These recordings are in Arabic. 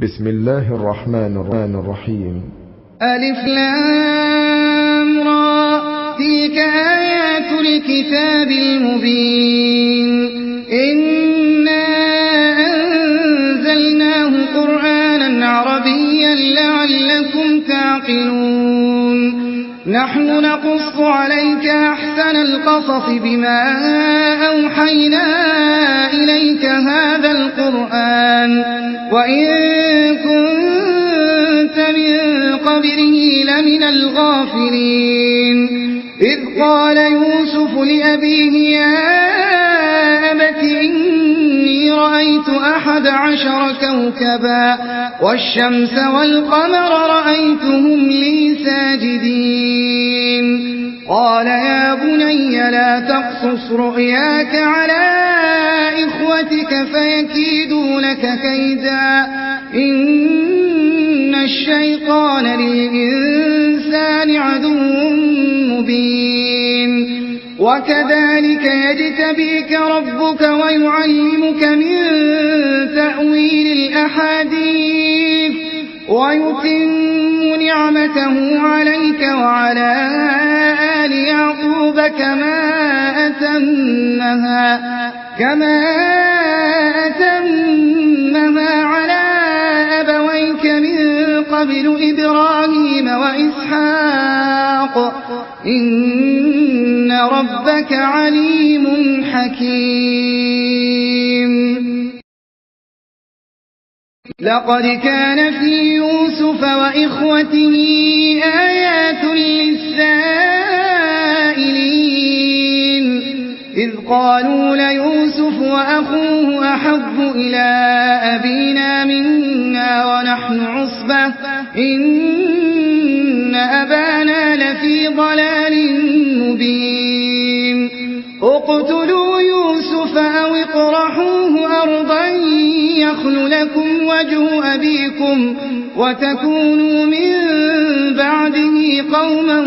بسم الله الرحمن الرحيم. ألف لام را تلك آيات الكتاب المبين إنا أنزلناه قرآنا عربيا لعلكم تعقلون نحن نقص عليك أحسن القصص بما أوحينا إليك هذا القرآن وإن كنت من قبله لمن الغافلين إذ قال يوسف لأبيه يا أبت إني رأيت 11 كوكبا والشمس والقمر رأيتهم لي ساجدين قال يا بني لا تقصص رؤياك على إخوتك فيكيدوا لك كيدا إن الشيطان للإنسان عدو مبين وكذلك يجتبيك ربك ويعلمك من تأويل الأحاديث ويتم نعمته عليك وعلى آل يعقوب كما أتمها على أبويك من قبل إبراهيم وإسحاق إن ربك عليم حكيم لقد كان في يوسف وإخوته آيات للسائلين إذ قالوا ليوسف وأخوه أحب إلى أبينا منا ونحن عصبة إن أبانا لفي ضلال مبين اقتلوا يوسف أو اطرحوه أرضا يخل لكم وجه أبيكم وتكونوا من بعده قوما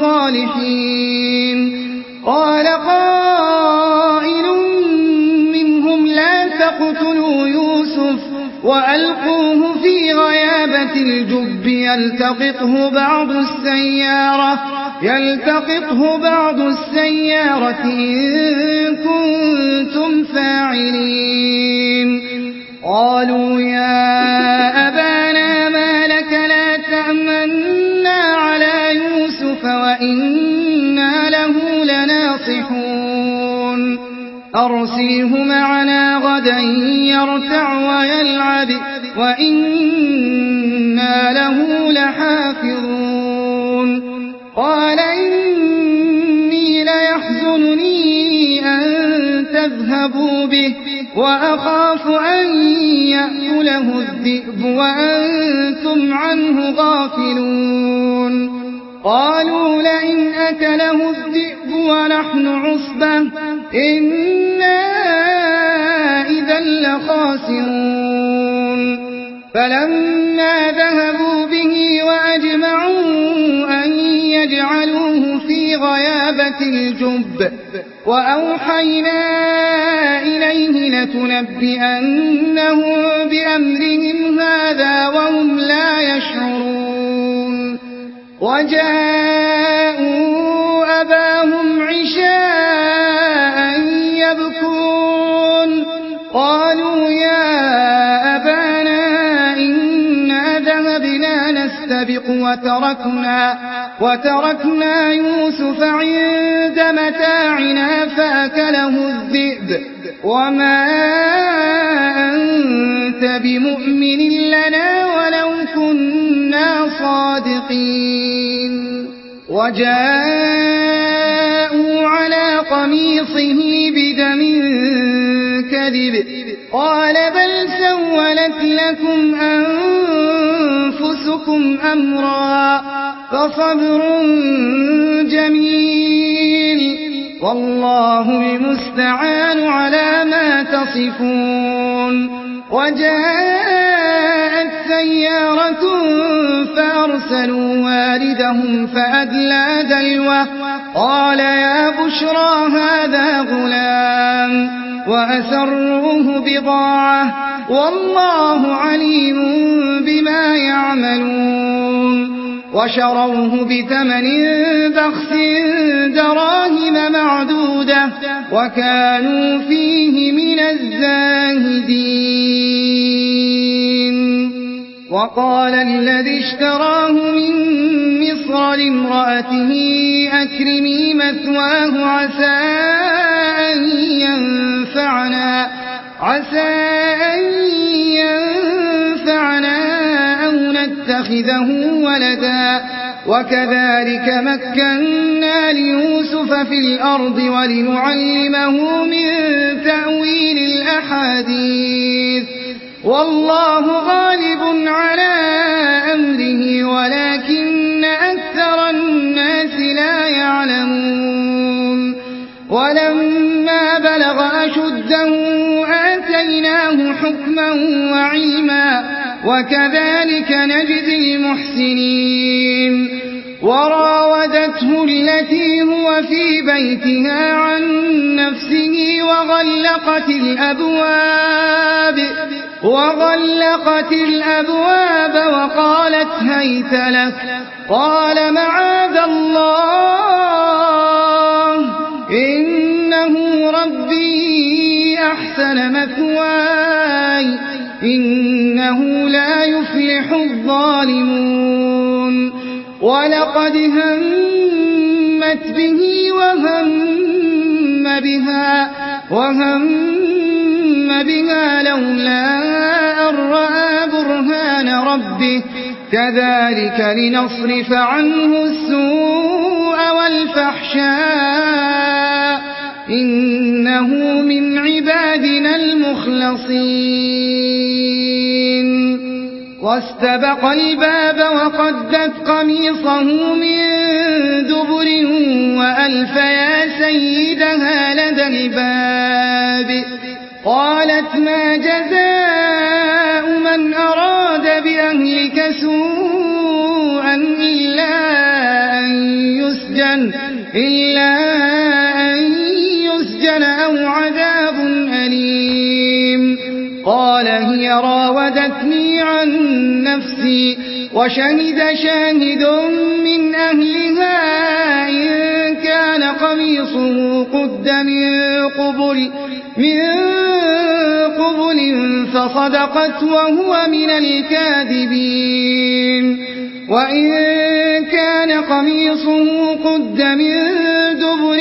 صالحين قال قائل منهم لا تقتلوا يوسف وألقوه في غيابة الجب يلتقطه بعض السيارة إن كنتم فاعلين قالوا يا أبانا ما لك لا تأمنا على يوسف وإنا له لناصحون أرسله معنا غدا يرتع ويلعب وإنا له لحافظون قال إني ليحزنني أن تذهبوا به وأخاف أن يأكله الذئب وأنتم عنه غافلون قالوا لئن أكله الذئب ونحن عصبة إنا إذا لخاسرون فلما ذهبوا به وأجمعوا أن يجعلوه في غيابة الجب وأوحينا إليه لتنبئنهم بأمرهم هذا وهم لا يشعرون وجاءوا أباهم عشاء يبكون قالوا يا أبانا إنا ذهبنا نستبق وتركنا يوسف عند متاعنا فأكله الذئب وما أنت بمؤمن لنا ولو كنا صادقين وجاءوا على قميصه بدم كذب قال بل سولت لكم أنفسكم أمرا فصبر جميل والله المستعان على ما تصفون وجاءت سيارة فأرسلوا واردهم فأدلى دلوه قال يا بشرى هذا غلام وأسروه بضاعة والله عليم بما يعملون وشروه بثمن بخس دراهم معدودة وكانوا فيه من الزاهدين وقال الذي اشتراه من مصر لامرأته أكرمي مثواه عسى أن ينفعنا أو نتخذه ولدا وكذلك مكنا ليوسف في الأرض ولنعلمه من تأويل الأحاديث والله غالب على أمره ولكن أكثر الناس لا يعلمون ولما بلغ أشده آتيناه حكما وعلما وكذلك نجزي المحسنين وراودته التي هو في بيتها عن نفسه وغلقت الأبواب وقالت هيت لك قال معاذ الله إنه ربي أحسن مثواي إنه لا يفلح الظالمون ولقد همت به وهم بها لولا أن رأى برهان ربه كذلك لنصرف عنه السوء والفحشاء إنه من عبادنا المخلصين واستبق الباب وقدت قميصه من دبر وألف يا سيدها لدى الباب قالت ما جزاء من أراد بأهلك سوءا إلا أن يسجن أو عذاب أليم قال هي راودتني عن نفسي وشهد شاهد من أهلها إن كان قميصه قد من قبل فصدقت وهو من الكاذبين وإن كان قميصه قد من دبر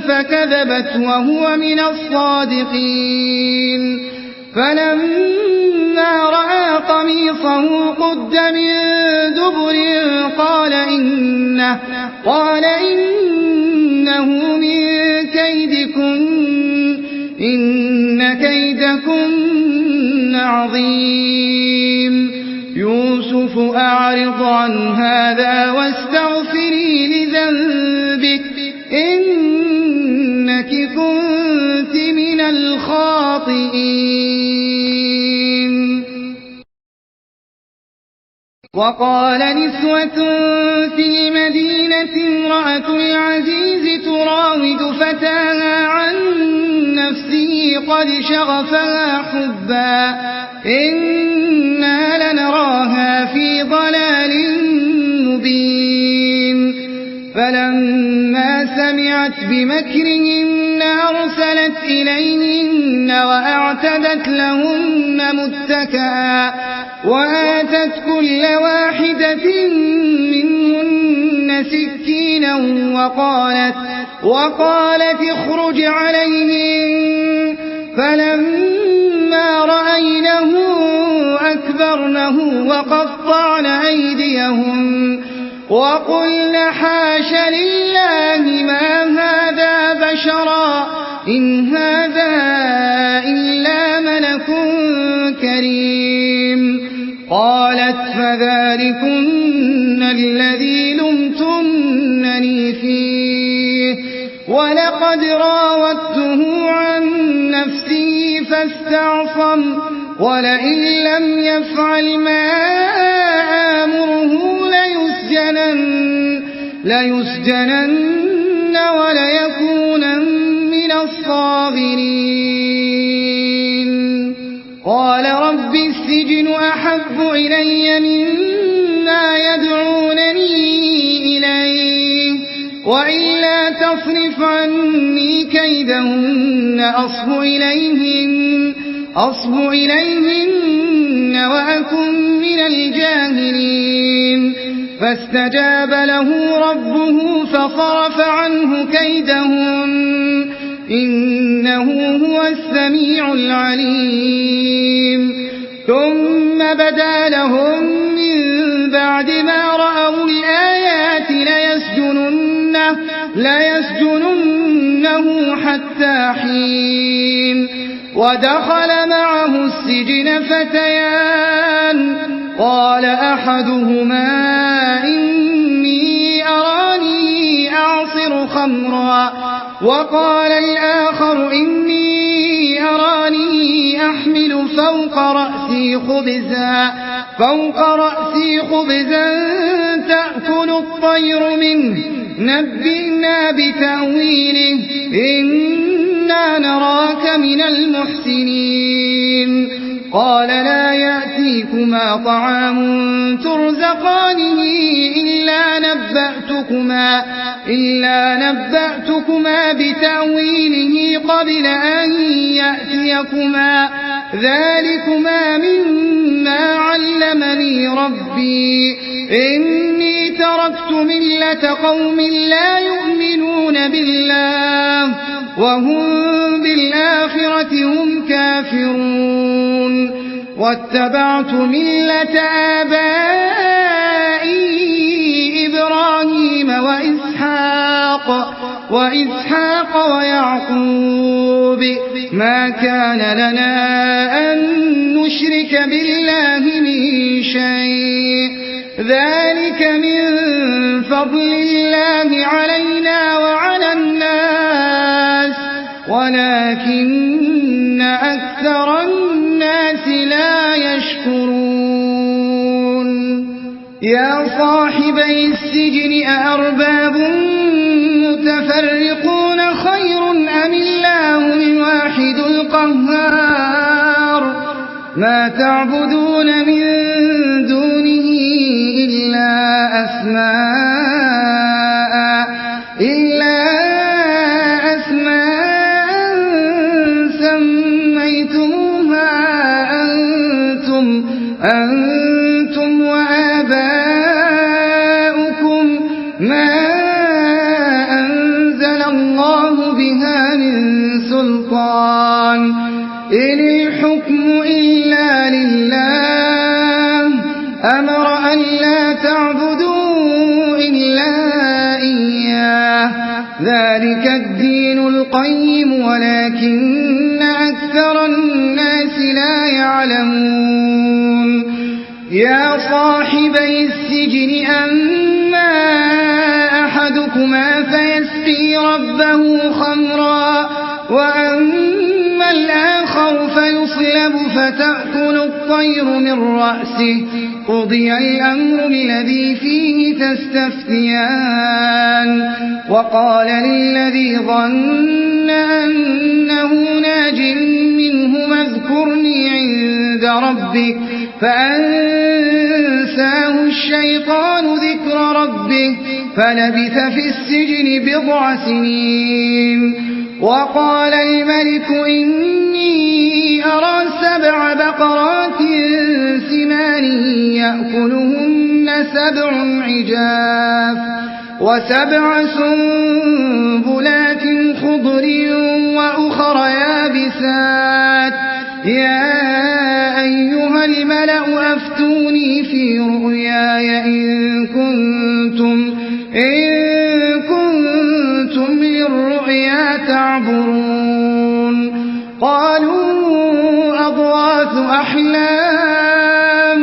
فكذبت وهو من الصادقين فلما رأى قميصه قد من دبر قال إنه من كيدكن إن كيدكن عظيم يوسف أعرض عن هذا واستغفري لذنبك إنك كنت من الخاطئين وقال نسوة في المدينة امرأة العزيز تراود فتاها عن نفسه قد شغفها حبا إنا لنراها في ضلال مبين فلما سمعت بمكرهن أرسلت إليهن وأعتدت لهن متكئا وآتت كل واحدة منهن سكينا وقالت اخرج عليهن فلما رأينه أكبرنه وقطعن أيديهن وقلن حاش لله ما هذا بشرا إن هذا إلا ملك كريم قالت فذلكن الذي لمتنني فيه ولقد راودته عن نفسه فاستعصم ولئن لم يفعل ما آمره ليسجنن وليكونن من الصاغرين قال رب السجن أحب إلي مما يدعونني إليه وإلا تصرف عني كيدهن أصب إليهن وأكن من الجاهلين فاستجاب له ربه فصرف عنه كيدهن إنه هو السميع العليم ثم بدا لهم من بعد ما رأوا الآيات ليسجننه حتى حين ودخل معه السجن فتيان قال أحدهما إني أراني أعصر خمرا وقال الآخر إني أراني أحمل فوق رأسي خبزا تأكل الطير منه نبئنا بتأويله إنا نراك من المحسنين قال لا يأتيكما طعام ترزقانه إلا نبأتكما بتأويله قبل أن يأتيكما ذلكما مما علمني ربي إني تركت ملة قوم لا يؤمنون بالله وهم بالآخرة هم كافرون واتبعت ملة آبائي إبراهيم وإسحاق ويعقوب ما كان لنا أن نشرك بالله من شيء ذلك من فضل الله علينا وعلى الناس ولكن أكثر الناس لا يشكرون يا صاحبي السجن أأرباب متفرقون خير أم الله الواحد القهار ما تعبدون من دونه إلا أسماء سميتموها أنتم وآباؤكم ما أنزل الله بها من سلطان إن الحكم إلا لله أمر أن لا تعبدوا إلا إياه ذلك الدين القيم ولكن أكثر الناس لا يعلمون يا صاحبي السجن أما أحدكما فيسقي ربه خمرا وأما الآخر فيصلب فتأكل الطير من رأسه قضي الأمر الذي فيه تستفتيان وقال للذي ظن أنه ناج منهما اذكرني عند ربك فأنساه الشيطان ذكر ربه فلبث في السجن 9 سنين وقال الملك إني أرى 7 بقرات سمان يأكلهن 7 عجاف و7 سنبلات خضر وأخر يابسات يا أيها الملأ أفتوني في رؤياي إن كنتم للرؤيا تعبرون قالوا أضغاث أحلام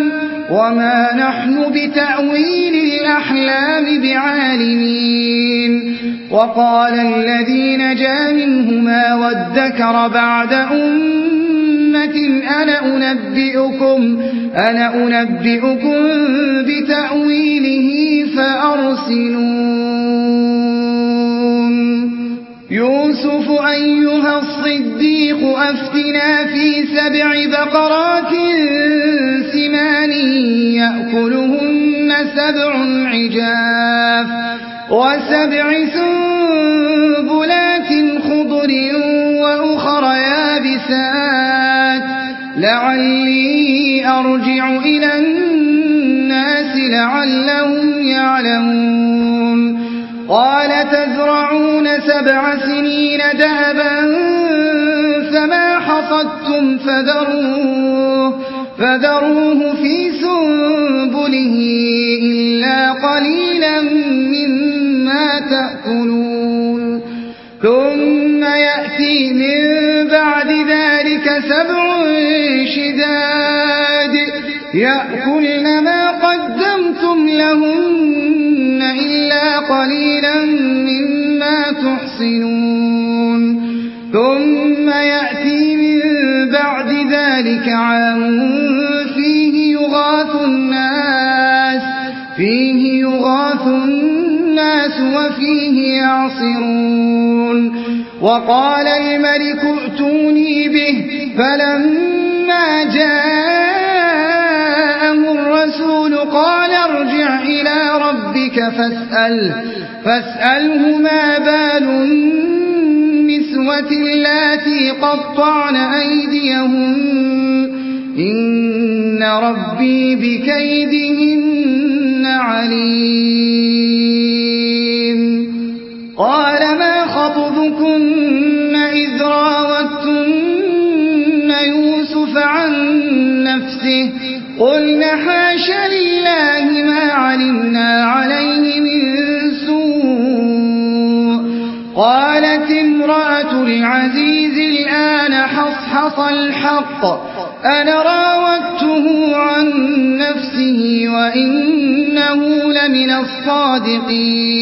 وما نحن بتأويل الأحلام بعالمين وقال الذي نجا منهما وادكر بعد أمة أنا أنبئكم بتأويله فأرسلون يوسف أيها الصديق أفتنا في 7 بقرات سمان يأكلهن 7 عجاف و7 سنبلات خضر وأخر يابسات لعلي أرجع إلى الناس لعلهم يعلمون قال تزرعون 7 سنين دأبا فما حصدتم فذروه في سنبله إلا قليلا مما تأكلون ثم يأتي من بعد ذلك 7 شداد يأكلن ما قدمتم لهن إلا قليلا مما تحصنون ثم يأتي من بعد ذلك عام فيه يغاث الناس وفيه يعصرون وقال الملك ائتوني به فلما جاءه الرسول قال ارجع إلى ربك فاسأله ما بال النسوة اللاتي قطعن أيديهن إن ربي بكيدهن عليم قال ما خطبكن إذ راوتن يوسف عن نفسه قلن حاش لله ما علمنا عليه من سوء قالت امرأة العزيز الآن حصحص الحق أنا راودته عن نفسه وإنه لمن الصادقين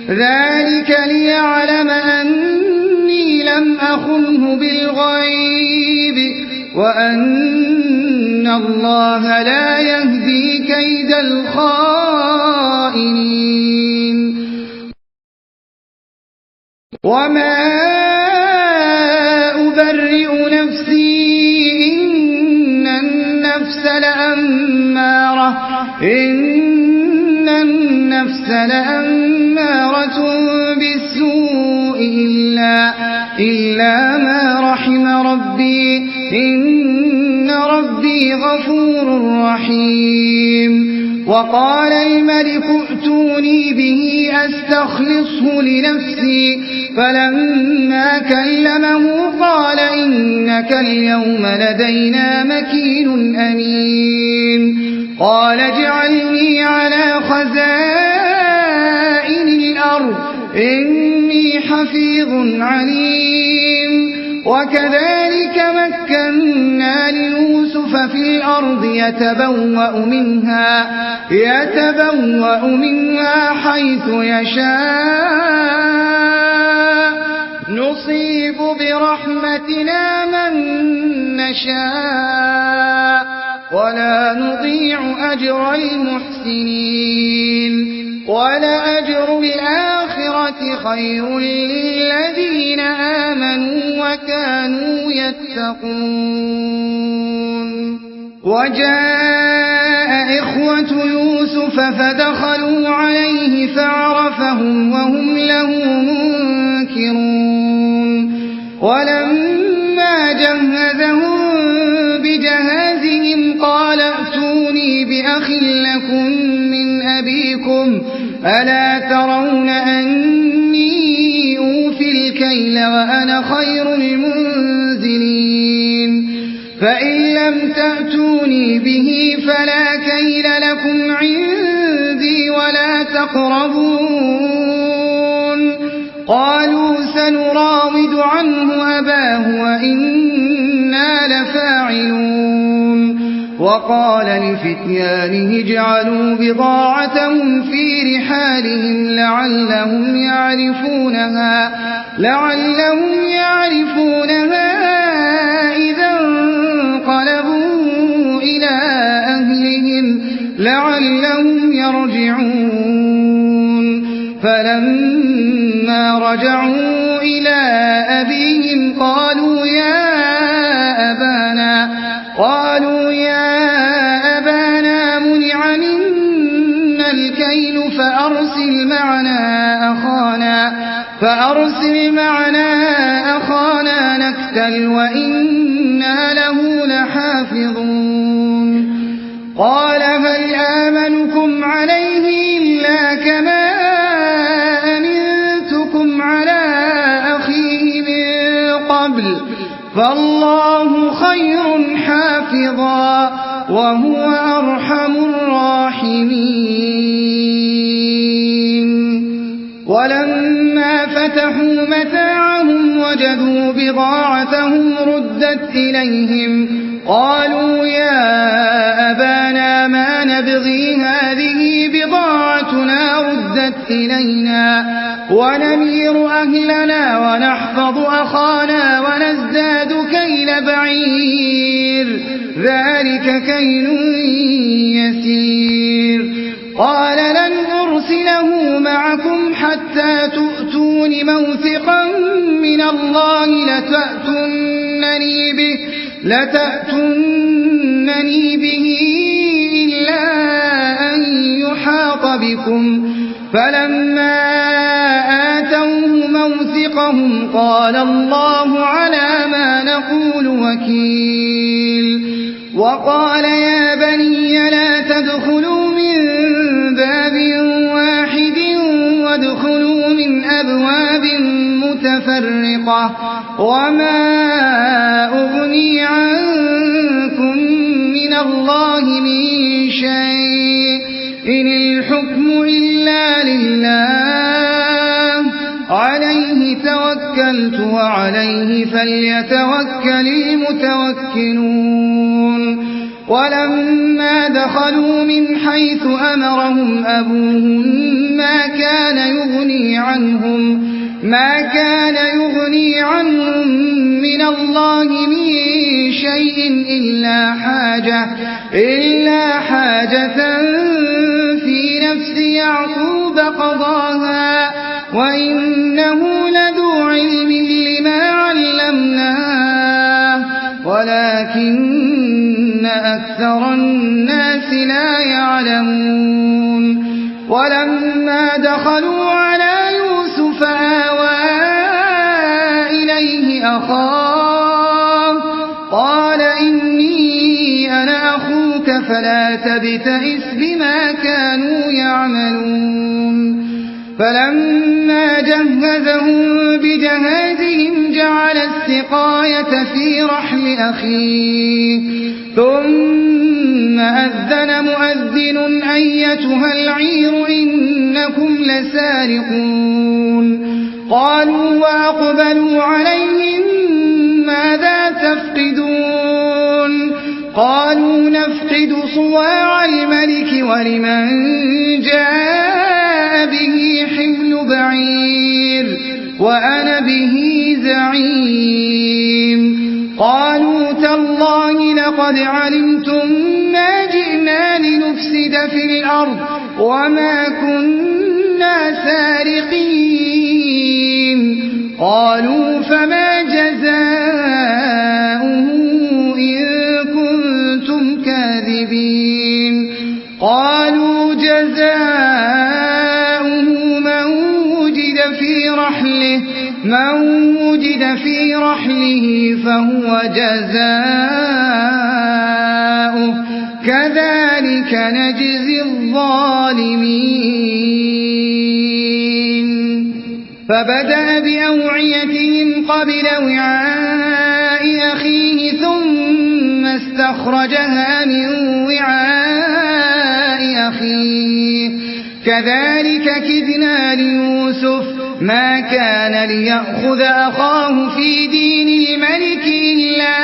ذلك ليعلم أني لم أخنه بالغيب وأن الله لا يهدي كيد الخائنين وما أبرئ نفسي إن النفس لأمارة بالسوء إلا ما رحم ربي إن ربي غفور رحيم وقال الملك ائتوني به أستخلصه لنفسي فلما كلمه قال إنك اليوم لدينا مكين أمين قال اجعلني على خزائن الأرض إني حفيظ عليم وكذلك مكنا ليوسف في الأرض يتبوأ منها حيث يشاء نصيب برحمتنا من نشاء ولا نضيع أجر المحسنين ولأجر الآخرة خير للذين آمنوا وكانوا يتقون وجاء إخوة يوسف فدخلوا عليه فعرفهم وهم له منكرون ولما جهزهم بجهازهم قال ائتوني بأخ لكم من أبيكم ألا ترون أني أوفي الكيل وأنا خير المنزلين فإن لم تأتوني به فلا كيل لكم عندي ولا تقربون قالوا سنراود عنه أباه وإنا لفاعلون وقال لفتيانه اجعلوا بضاعتهم في رحالهم لعلهم يعرفونها إذا انقلبوا إلى أهلهم لعلهم يرجعون فلما رجعوا إلى أبيهم قالوا يا أبانا منع منا الكيل فأرسل معنا أخانا نكتل وإنا له لحافظون قال هل آمنكم عليه إلا كما أمنتكم على أخيه من قبل فالله خير حافظا وهو أرحم الراحمين. ولما فتحوا متاعهم وجدوا بضاعتهم ردت إليهم قالوا يا أبانا ما نبغي هذه بضاعتنا ردت إلينا ونمير أهلنا ونحفظ أخانا ونزداد كيل بعير ذلك كيل يسير. قال لن أرسله معكم حتى تؤتون موثقا من الله لتأتونني به إلا أن يحاط بكم فلما آتوه موثقهم قال الله على ما نقول وكيل. وقال يا بني لا تدخلوا من باب واحد وادخلوا من أبواب متفرقة وما أغني عنكم من الله من شيء إن الحكم إلا لله عليه توكلت وعليه فليتوكل المتوكلون. ولما دخلوا من حيث أمرهم أبوهم ما كان يغني عنهم من الله من شيء إلا حاجة في نفس يعقوب قضاها وإنه لذو علم لما علمناه ولكن أكثر الناس لا يعلمون. ولما دخلوا على يوسف آوى إليه أخاه قال إني أنا أخوك فلا تبتئس بما كانوا يعملون. فلما جهزهم بجهازهم جعل السقاية في رحل أخيه ثم أذن مؤذن أيتها العير إنكم لسارقون. قالوا وأقبلوا عليهم ماذا تفقدون قالوا نفقد صواع الملك ولمن جاء به حمل بعير وأنا به زعيم. قالوا تالله لقد علمتم ما جئنا لنفسد في الأرض وما كنا سارقين. قالوا فما جزاؤه إن كنتم كاذبين. قالوا جزاؤه من وجد في رحله فهو جزاؤه كذلك نجزي الظالمين. فبدأ بأوعيتهم قبل وعاء أخيه ثم استخرجها من وعاء أخيه كذلك كدنا ليوسف ما كان ليأخذ أخاه في دين الملك إلا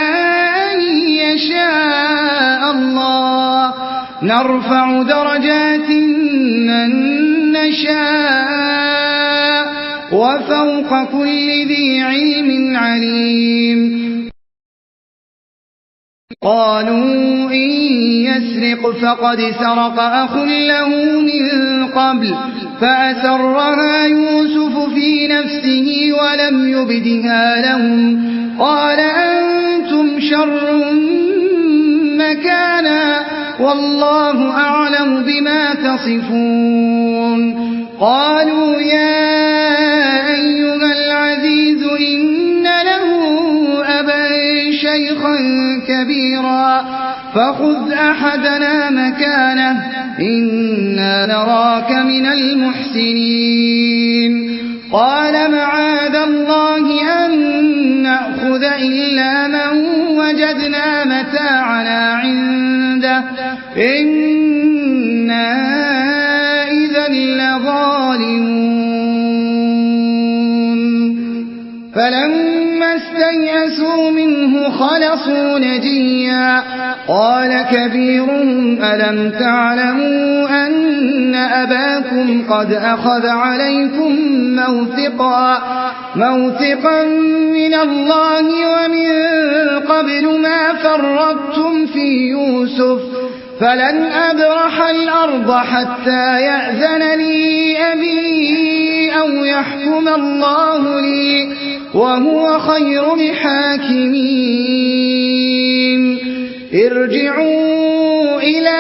أن يشاء الله نرفع درجات من نشاء وفوق كل ذي علم عليم. قالوا إن يسرق فقد سرق أخ له من قبل فأسرها يوسف في نفسه ولم يبدها لهم قال أنتم شر مكانا والله أعلم بما تصفون قالوا يا أيها العزيز إن له أبا شيخا كبيرا فخذ أحدنا مكانه إنا نراك من المحسنين قال معاذ الله أن نأخذ إلا من وجدنا متاعنا عنده إنا إذا لظالمون فلما استيئسوا منه خلصوا نجيا قال كبيرهم ألم تعلموا أن أباكم قد أخذ عليكم موثقا من الله ومن قبل ما فرطتم في يوسف فلن أبرح الأرض حتى يأذن لي أبي أو يحكم الله لي وهو خير الحاكمين ارجعوا إلى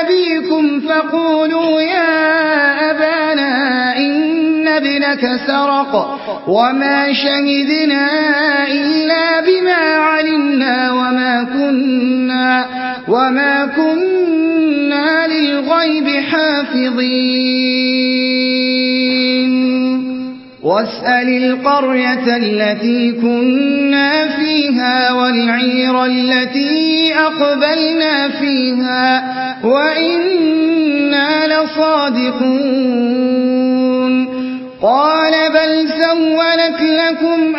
أبيكم فقولوا يا أبانا إن ابنك سرق وما شهدنا إلا بما علمنا وما كنا للغيب حافظين واسأل القرية التي كنا فيها والعير التي أقبلنا فيها وإنا لصادقون قال بل سولت لكم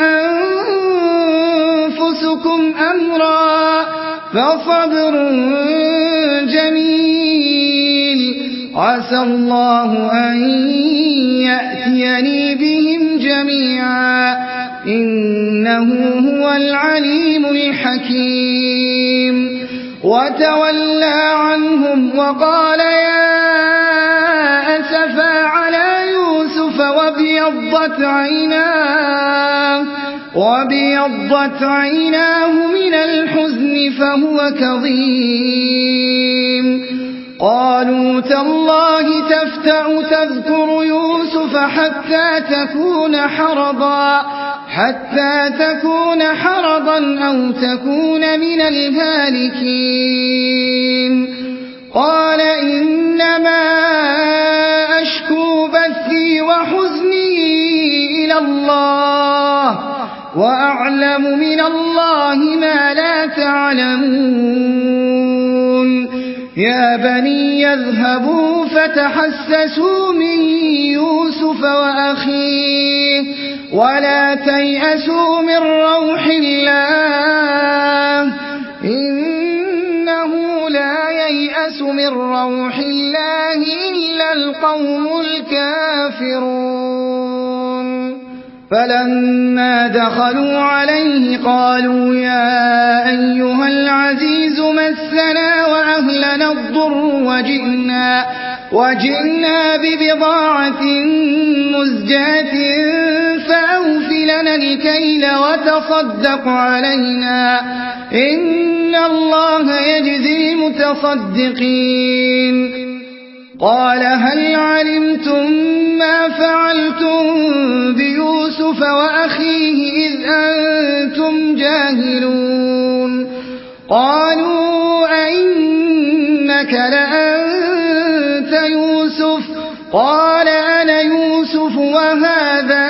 أنفسكم أمرا فصبر جميل عسى الله أن يأتيني بهم جميعا إنه هو العليم الحكيم وتولى عنهم وقال يا أسفا على يوسف وابيضت عيناه من الحزن فهو كظيم قالوا تالله تفتأ تذكر يوسف حتى تكون حرضا أو تكون من الهالكين قال إنما أشكو بثي وحزني إلى الله وأعلم من الله ما لا تعلمون يا بني يذهبوا فتحسسوا من يوسف وأخيه ولا تيأسوا من روح الله إنه لا ييأس من روح الله إلا القوم الكافرون فلما دخلوا عليه قالوا يا أيها العزيز مسنا وأهلنا الضر وجئنا ببضاعة مزجاة فأوف لنا الكيل وتصدق علينا إن الله يجزي المتصدقين قال هل علمتم ما فعلتم بيوسف وأخيه إذ أنتم جاهلون قالوا أئنك لأنت يوسف قال أنا يوسف وهذا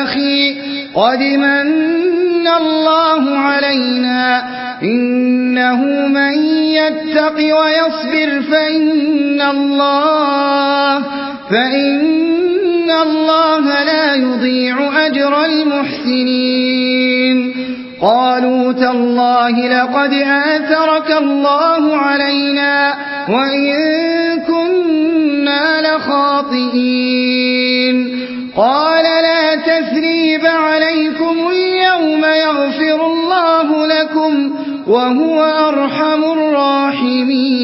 أخي قد من الله علينا إنه من يتق ويصبر فإن الله لا يضيع أجر المحسنين قالوا تالله لقد آثرك الله علينا وإن كنا لخاطئين قال لا تثريب عليكم اليوم يغفر الله لكم وهو أرحم الراحمين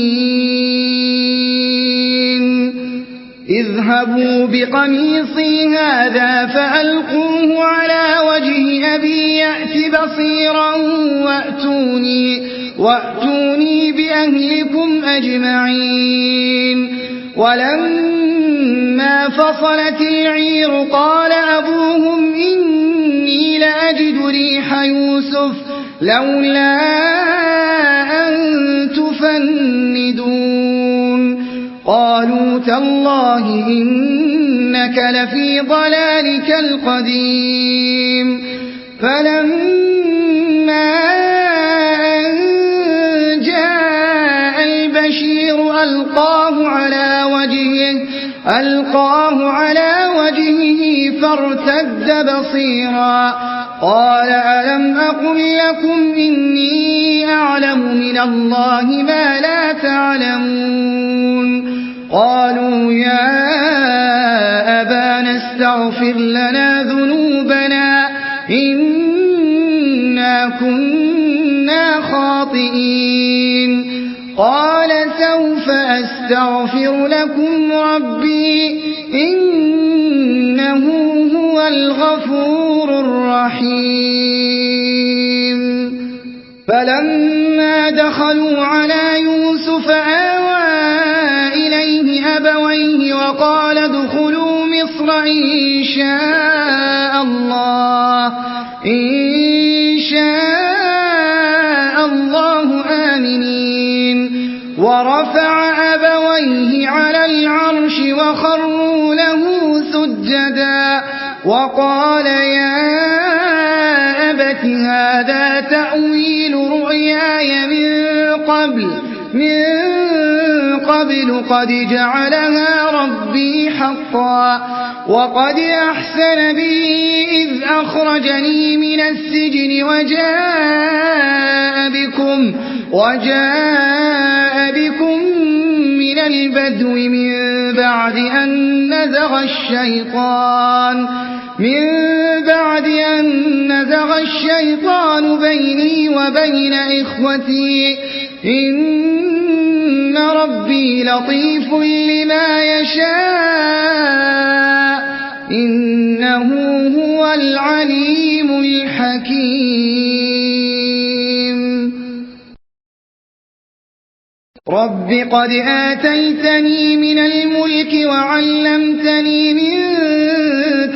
إذ اذهبوا بقميصي هذا فألقوه على وجه أبي يأت بصيرا وأتوني بأهلكم أجمعين. ولما فصلت العير قال أبوهم إني لأجد ريح يوسف لولا أن تفندون. قالوا تالله إنك لفي ضلالك القديم. فلما أن جاء البشير ألقاه على وجهه فارتد بصيرا. قال ألم أقل لكم إني أعلم من الله ما لا تعلمون. قالوا يا أبانا استغفر لنا ذنوبنا إنا كنا خاطئين. قال سوف أستغفر لكم ربي إنه هو الغفور الرحيم. فلما دخلوا على يوسف آوى إليه أبويه وقال ادخلوا مصر إن شاء الله آمنين. ورفع أبويه على العرش وخروا له سجدا وقال يا أبت هذا تأويل رؤياي من قبل قد جعلها ربي حقا وقد أحسن بي إذ أخرجني من السجن وجاء بكم من البدو من بعد أن نزغ الشيطان بيني وبين إخوتي إن ربي لطيف لما يشاء إنه هو العليم الحكيم. رب قد آتيتني من الملك وعلمتني من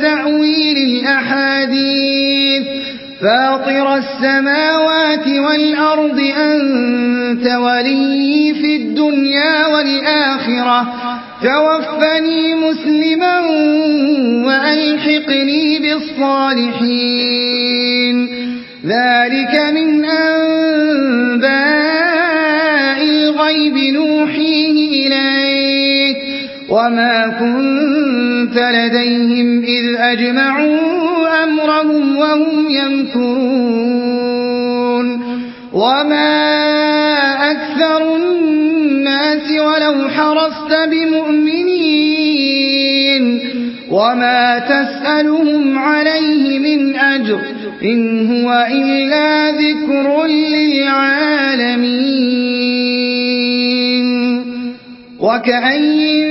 تأويل الأحاديث فاطر السماوات والأرض أنت ولي في الدنيا والآخرة توفني مسلما وألحقني بالصالحين. ذلك من أنباء الغيب نوحيه إليك وما كنت لديهم إذ أجمعوا أمرهم وهم يمكرون. وما أكثر الناس ولو حرصت بمؤمنين وما تسألهم عليه من أجر إن هو إلا ذكر للعالمين. وكأين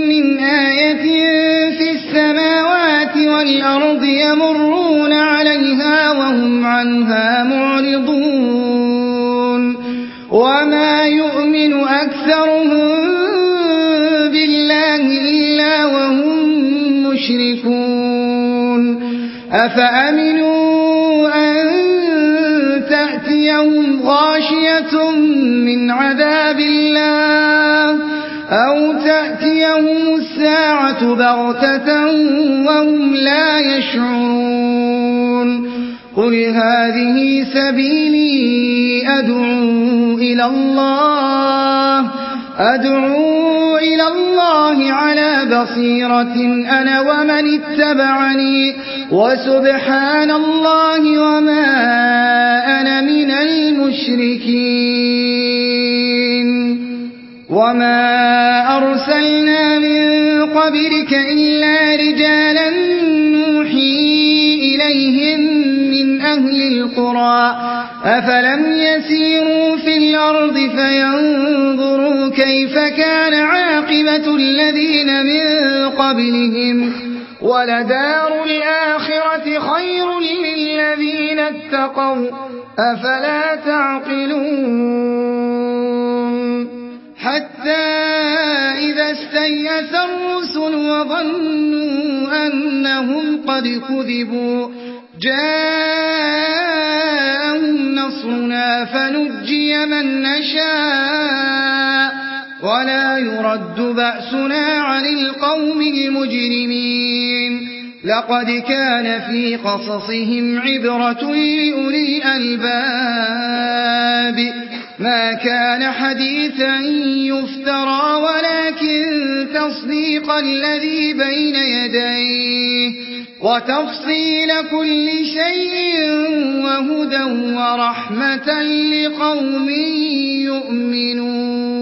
من آية في السماوات والأرض يمرون عليها وهم عنها معرضون. وما يؤمن أكثرهم بالله إلا وهم مشركون. أفأمنوا أن تأتيهم غاشية من عذاب الله أو تأتيهم الساعة بغتة وهم لا يشعرون. قل هذه سبيلي أدعو إلى الله على بصيرة أنا ومن اتبعني وسبحان الله وما أنا من المشركين. وما أرسلنا من قبلك إلا رجالا نوحي إليهم من أهل القرى أفلم يسيروا في الأرض فينظروا كيف كان عاقبة وَمَثَلُ الَّذِينَ مِن قَبْلِهِمْ وَلَدَارُ الْآخِرَةِ خَيْرٌ لِّلَّذِينَ اتَّقَوْا ۗ أَفَلَا تَعْقِلُونَ حَتَّىٰ إِذَا اسْتَيْأَسَ الرُّسُلُ وَظَنُّوا أَنَّهُمْ قَدْ كُذِبُوا جَاءَهُمْ نَصْرُنَا فَنُجِّيَ مَن نَّشَاءُ وَلَا يُرَدُّ بَأْسُنَا عَنِ الْقَوْمِ الْمُجْرِمِينَ لَقَدْ كَانَ فِي قَصَصِهِمْ عِبْرَةٌ لِّأُولِي الْأَلْبَابِ مَا كَانَ حَدِيثًا يُفْتَرَىٰ وَلَٰكِن تَصْدِيقَ الَّذِي بَيْنَ يَدَيْهِ وَتَفْصِيلَ كُلِّ شَيْءٍ وَهُدًى وَرَحْمَةً لِّقَوْمٍ يُؤْمِنُونَ